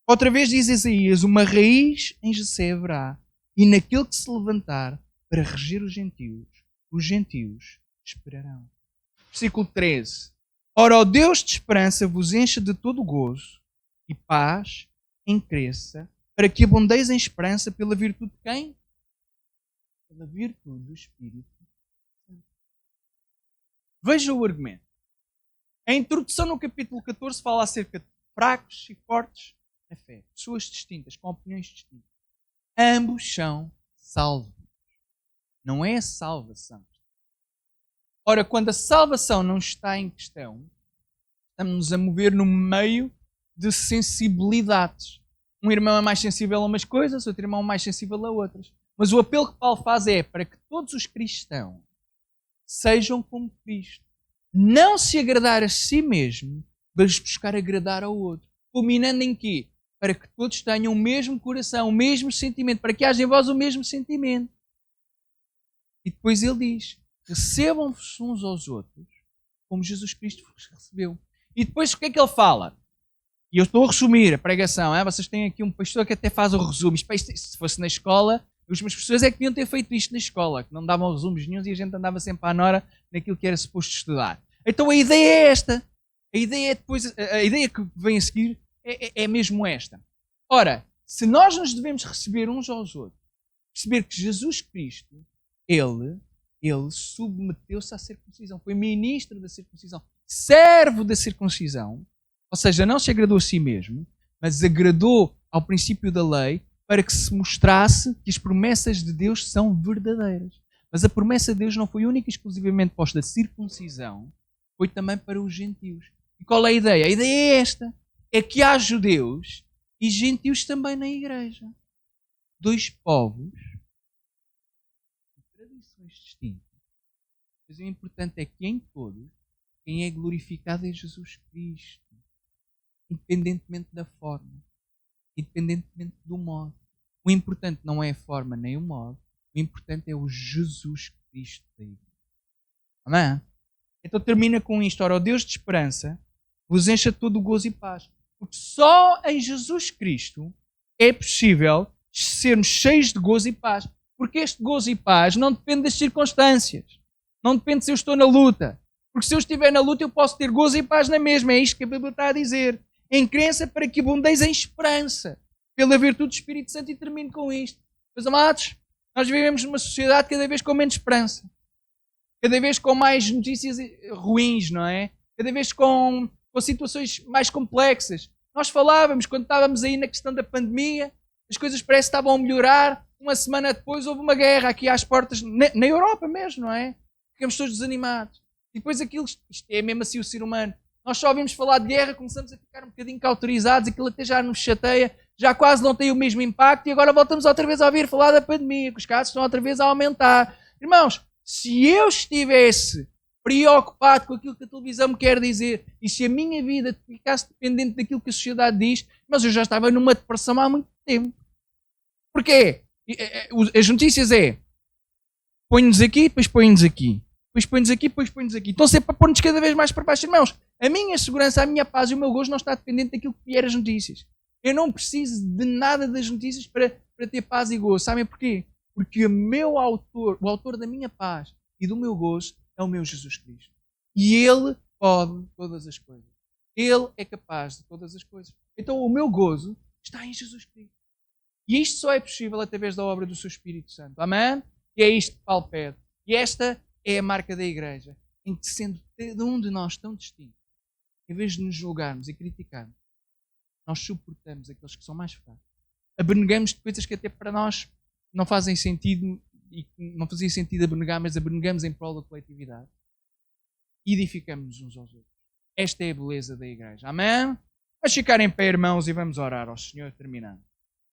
Outra vez diz Isaías: uma raiz em Jessé haverá, e naquele que se levantar para reger os gentios esperarão. Versículo 13. Ora, o Deus de esperança vos encha de todo o gozo e paz em cresça, para que abundeis em esperança pela virtude de quem? Pela virtude do Espírito Santo. Veja o argumento. A introdução no capítulo 14 fala acerca de fracos e fortes na fé. Pessoas distintas, com opiniões distintas. Ambos são salvos. Não é a salvação. Ora, quando a salvação não está em questão, estamos-nos a mover no meio de sensibilidades. Um irmão é mais sensível a umas coisas, outro irmão é mais sensível a outras. Mas o apelo que Paulo faz é para que todos os cristãos sejam como Cristo. Não se agradar a si mesmo, mas buscar agradar ao outro. Culminando em quê? Para que todos tenham o mesmo coração, o mesmo sentimento, para que haja em vós o mesmo sentimento. E depois ele diz: recebam-vos uns aos outros, como Jesus Cristo vos recebeu. E depois o que é que ele fala? E eu estou a resumir a pregação. Vocês têm aqui um pastor que até faz o resumo. Se fosse na escola, os meus professores é que deviam ter feito isto na escola, que não davam resumos nenhum e a gente andava sempre à nora naquilo que era suposto estudar. Então a ideia é esta. A ideia que vem a seguir é mesmo esta. Ora, se nós nos devemos receber uns aos outros, perceber que Jesus Cristo, ele submeteu-se à circuncisão, foi ministro da circuncisão, servo da circuncisão, ou seja, não se agradou a si mesmo, mas agradou ao princípio da lei para que se mostrasse que as promessas de Deus são verdadeiras. Mas a promessa de Deus não foi única e exclusivamente posta da circuncisão, foi também para os gentios. E qual é a ideia? A ideia é esta: é que há judeus e gentios também na igreja. Dois povos de tradições distintas. Mas o importante é que em todos, quem é glorificado é Jesus Cristo. Independentemente da forma. Independentemente do modo. O importante não é a forma nem o modo. O importante é o Jesus Cristo da igreja. Amém? Então termina com isto. Ora, o Deus de esperança vos encha todo o gozo e paz. Porque só em Jesus Cristo é possível sermos cheios de gozo e paz. Porque este gozo e paz não depende das circunstâncias. Não depende se eu estou na luta. Porque se eu estiver na luta eu posso ter gozo e paz na mesma. É isto que a Bíblia está a dizer. Em crença para que abundeis em esperança. pela virtude do Espírito Santo, e termino com isto. Meus amados, nós vivemos numa sociedade cada vez com menos esperança. Cada vez com mais notícias ruins, não é? Cada vez com situações mais complexas. Nós falávamos, quando estávamos aí na questão da pandemia, as coisas parece que estavam a melhorar. Uma semana depois houve uma guerra aqui às portas, na Europa mesmo, não é? Ficamos todos desanimados. E depois aquilo, isto é mesmo assim o ser humano. Nós só ouvimos falar de guerra, começamos a ficar um bocadinho cauterizados, aquilo até já nos chateia, já quase não tem o mesmo impacto, e agora voltamos outra vez a ouvir falar da pandemia, que os casos estão outra vez a aumentar. Irmãos, se eu estivesse preocupado com aquilo que a televisão me quer dizer, e se a minha vida ficasse dependente daquilo que a sociedade diz, mas eu já estava numa depressão há muito tempo. Porquê? As notícias põe-nos aqui, depois põe-nos aqui. Depois põe-nos aqui, depois põe-nos aqui. Estão sempre a pôr-nos cada vez mais para baixo. Irmãos, a minha segurança, a minha paz e o meu gozo não está dependente daquilo que vier as notícias. Eu não preciso de nada das notícias para ter paz e gozo. Sabem porquê? Porque o autor da minha paz e do meu gozo é o meu Jesus Cristo. E Ele pode todas as coisas. Ele é capaz de todas as coisas. Então o meu gozo está em Jesus Cristo. E isto só é possível através da obra do seu Espírito Santo. Amém? E é isto que Paulo pede. E esta é a marca da igreja, em que, sendo cada um de nós tão distinto, em vez de nos julgarmos e criticarmos, nós suportamos aqueles que são mais fracos. Abnegamos de coisas que até para nós não fazem sentido, e não fazia sentido abnegar, mas abnegamos em prol da coletividade. E edificamos uns aos outros. Esta é a beleza da igreja. Amém? Vamos ficar em pé, irmãos, e vamos orar ao Senhor, terminando.